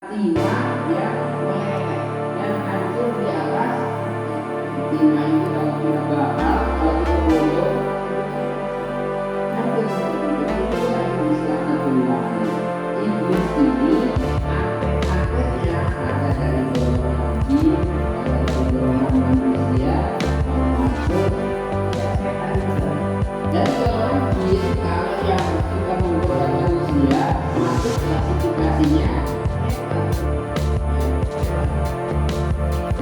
timah ya meleleh dan hancur di atas timah itu. Kalau kita bakal, kalau kita bodoh hancur seperti itu yang diistilahkan perubahan. Iblis ini akte-aktenya ada dari golongan jin, ada dari golongan manusia, termasuk ya setan itu. Dan golongan jin kalau yang suka menggoda manusia masuk klasifikasinya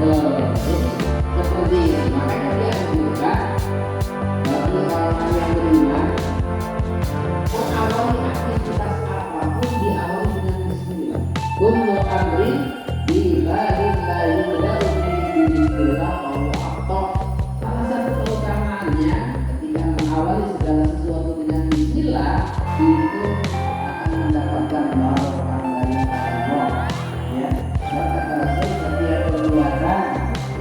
jadi seperti ini. Makanya dia juga bagi orang yang beriman mengawali aktivitas apapun diawali dengan bismillah. Kullu amri billahi bismillah Allah akbar. Salah satu keutamaannya ketika mengawali segala sesuatu dengan bismillah itu akan mendapatkan barokah dari Allah. Ya, kata Rasul setiap perbuatan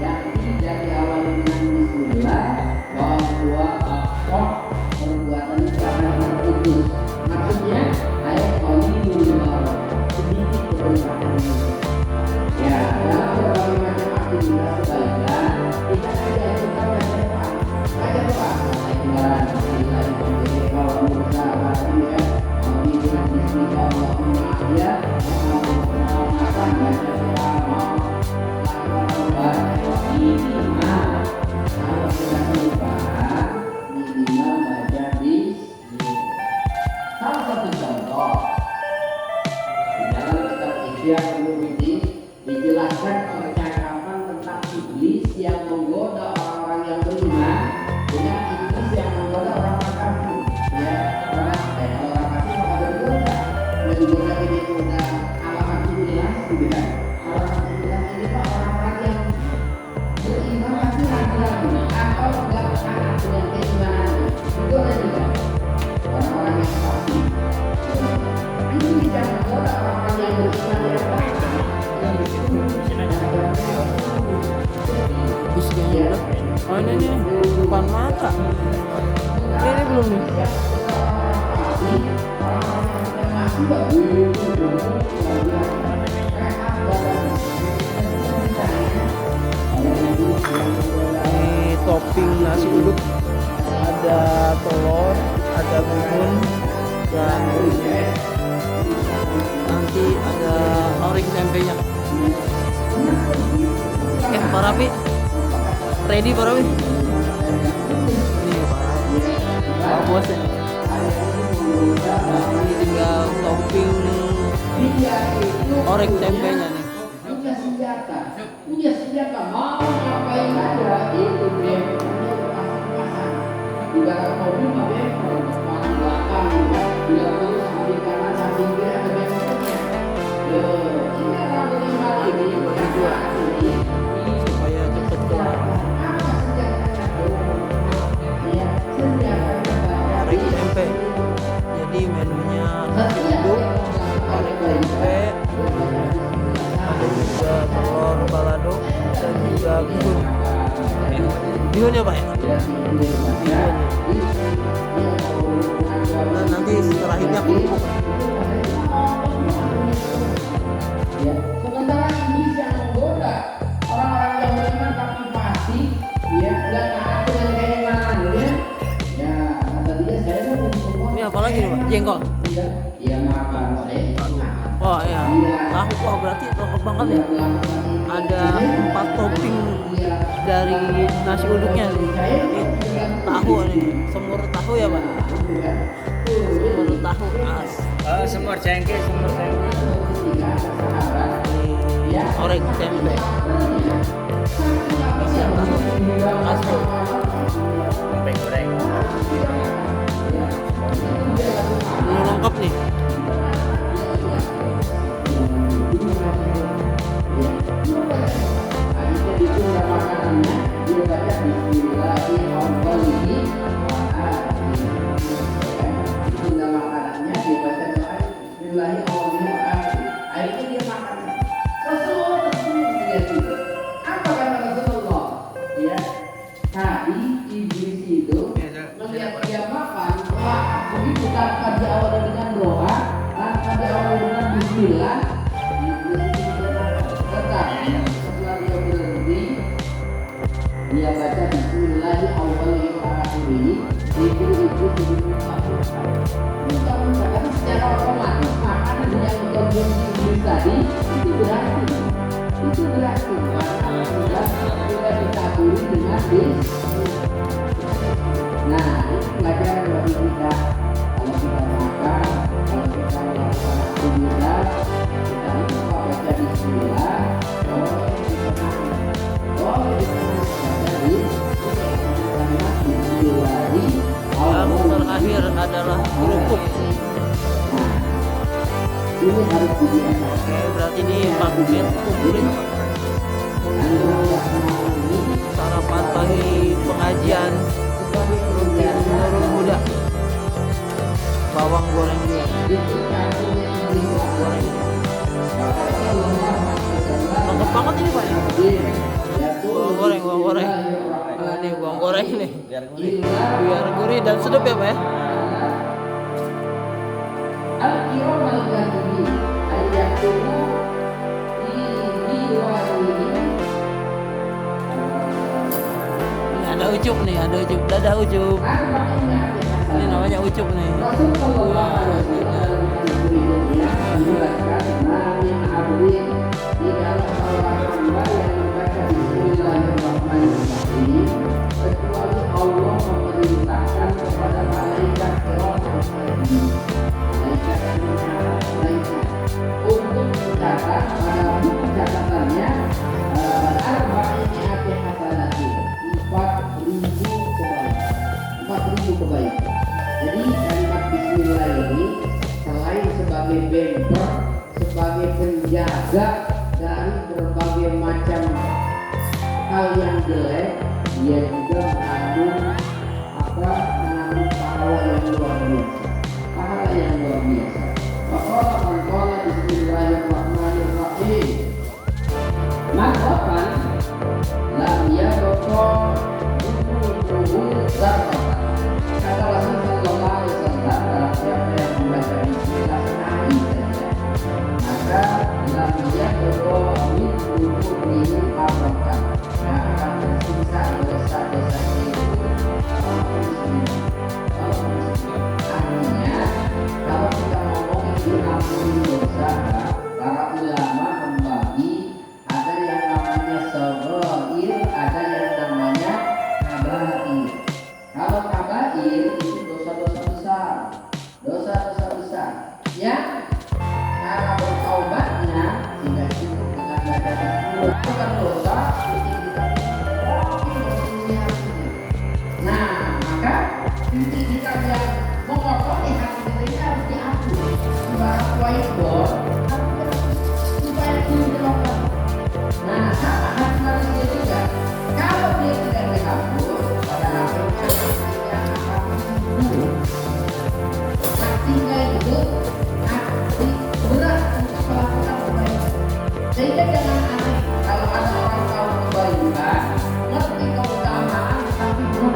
yang tidak diawali dengan bismillah bahwa akbar perbuatan itu akan terputus. Maksudnya ayat qalilul barokah, sedikit keberkahannya. Ya, dalam berbagai macam aktivitas kebaikan kita dianjurkan baca doa. Bismillah, kalau berusaha ya, dengan bismillah Allahumma ya, akan baca doa minimal kalau tidak kelupaan minimal baca bismillah. Salah satu contoh di dalam kitab Ihya Ulumuddin dijelaskan percakapan tentang iblis yang menggoda orang-orang yang beriman dengan iblis yang menggoda orang-orang kafir. Ya, orang kafir maka bergoda. Bergoda ini udah alamat iblis gitu kan. Alamat iblis ini pak orang-orang yang beriman tapi ragu-ragu atau enggak sepakat dengan keimanannya. Bergoda juga orang-orang yang kafir. Ini tidak menggoda orang-orang yang beriman yang baik. Oh ini nih depan mata. Ini belum nih. Ini topping nasi uduk, ada telur, ada bubun, dan nanti ada orek tempenya. Pak Rafi, ready Pak Rafi? Ini Pak Bos ya. Nah, ini tinggal topping orek tempenya nih. Punya senjata mau ngapain aja itu bempernya pasang-pasang. Di dalam mobil mah bemper depan belakang juga. Bila perlu samping kanan samping kiri ada bempernya. Ini orang beriman ini berdua ini Supaya cepet kelar. Orek tempe. Jadi menunya nasi uduk, orek tempe, ada juga telur balado dan juga bihun. Bihun ya Pak ya? Bihun. Dan nanti terakhirnya kerupuk. Sementara iblis yang menggoda orang-orang yang beriman tapi fasik, ya nggak taat dengan keimanannya. Ya kata dia saya mau semua. Ini apa lagi nih Pak? Jengkol. Ya makan saya. Oh iya, tahu. Wah berarti lengkap banget ya. Ada 4 topping dari nasi uduknya. Ini tahu nih, semur tahu ya Pak? Semur tahu as. Semur jengkol, semur tempe. Ini orek tempe. Isi tahu asli. Tempe goreng. Ini lengkap nih. Akhirnya dia makan. Rasulullah apa kata Rasulullah? Ya, tadi iblis itu melihat dia makan, wah begitu tanpa diawali dengan doa, tanpa diawali dengan bismillah, iblis Tapi secara otomatis makanan yang dikonsumsi iblis tadi itu berarti makanan sudah ditaburi dengan bis. Nah, ini pelajaran bagi kita. Kalau kita makan, kalau kita melakukan aktivitas, kita lupa baca bismillah, boleh ditenang. Jadi, kalimat bismillahi. Yang terakhir adalah kerupuk. Nah, ini harus dibiasakan. Oke, berarti ini paket komplit sarapan pagi pengajian rutin Nurul Huda. Bawang goreng juga. Bawang goreng. Mantap banget ini Pak. Bawang goreng. Nah, ini bawang goreng nih. Biar gurih dan sedap ya Pak ya. Al-Kiram al-Ghazali al-Yakubu Ini ada ucup nih, ada ucup. Dadah ucup. Ini namanya ucup nih. kecuali Allah memerintahkan kepada malaikat untuk mencatat pada buku catatannya arba'ini ati hasanati 4.000 kebaikan. Jadi kalimat bismillah ini selain sebagai bumper, sebagai penjaga dari berbagai macam hal yang jelek, dia juga mengandung pahala yang luar biasa. Qala bismillahirrahmanirrahim. Makapan lam yabqa kata Rasul sallallahu alaihi wasallam, barang siapa yang membaca bismillah sekali saja, maka lam yabqa min dzunubihim arrafan, akan tersisa dosa-dosa itu. Artinya kalau kita ngomongin diampuni dosa, para ulama membagi ada yang namanya shaghair, ada yang namanya kabair. Kalau kabair itu dosa-dosa besar yang cara bertaubatnya tidak cukup dengan baca bismillah, bukan dosa kita. Nah, maka inti kita yang mengotori hati kita ini harus diatur. Ibarat whiteboard, supaya dijelaskan. Nah, sama hati manusia juga. Kalau dia tidak dihapus pada akhirnya hatinya itu hati berat untuk melakukan kebaikan. Sehingga jangan aneh kalau ada orang tahu kebaikan, ngerti keutamaan tapi belum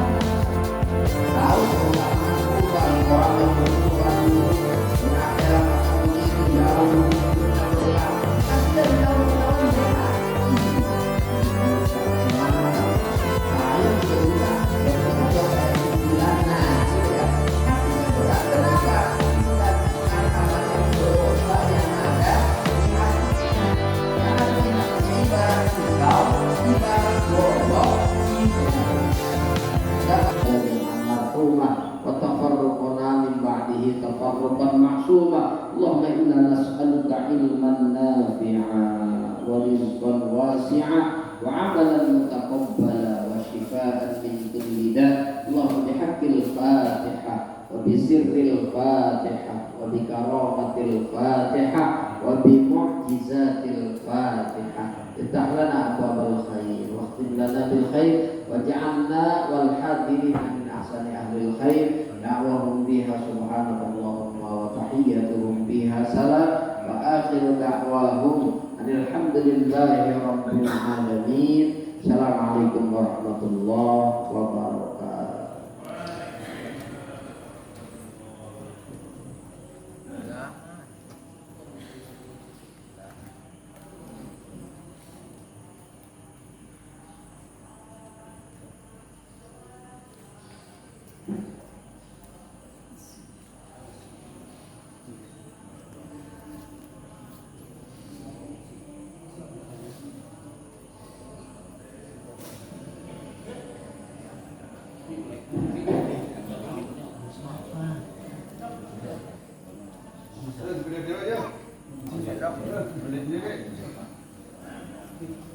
tahu keutamaan kurban, orang yang berkurban berakhirat akan begitu jauh tapi dari tahun-tahun berat. Saya juga bilang, kalau saya bilang, nah, ya, hatinya berat. Kenapa? Karena dosa yang ada di hatinya. Yang ada di hatinya ibarat pisau, ibarat golok, وتفرقنا من بعده تفرقا معصوما اللهم إنا نسألك علما نافعا ورزقا واسعا وعملا متقبلا وشفاء من كل داء اللهم بحق الفاتحة وبسر الفاتحة وبكرامة الفاتحة وبمعجزات الفاتحة افتح لنا أبواب الخير واختم لنا بالخير واجعلنا والحاضرين من أحسن أهل الخير دعوهم بها سبحانك اللهم وتحيتهم بها سلام وآخر دعواهم أن الحمد لله رب العالمين. السلام عليكم ورحمة الله وبركاته. Oke.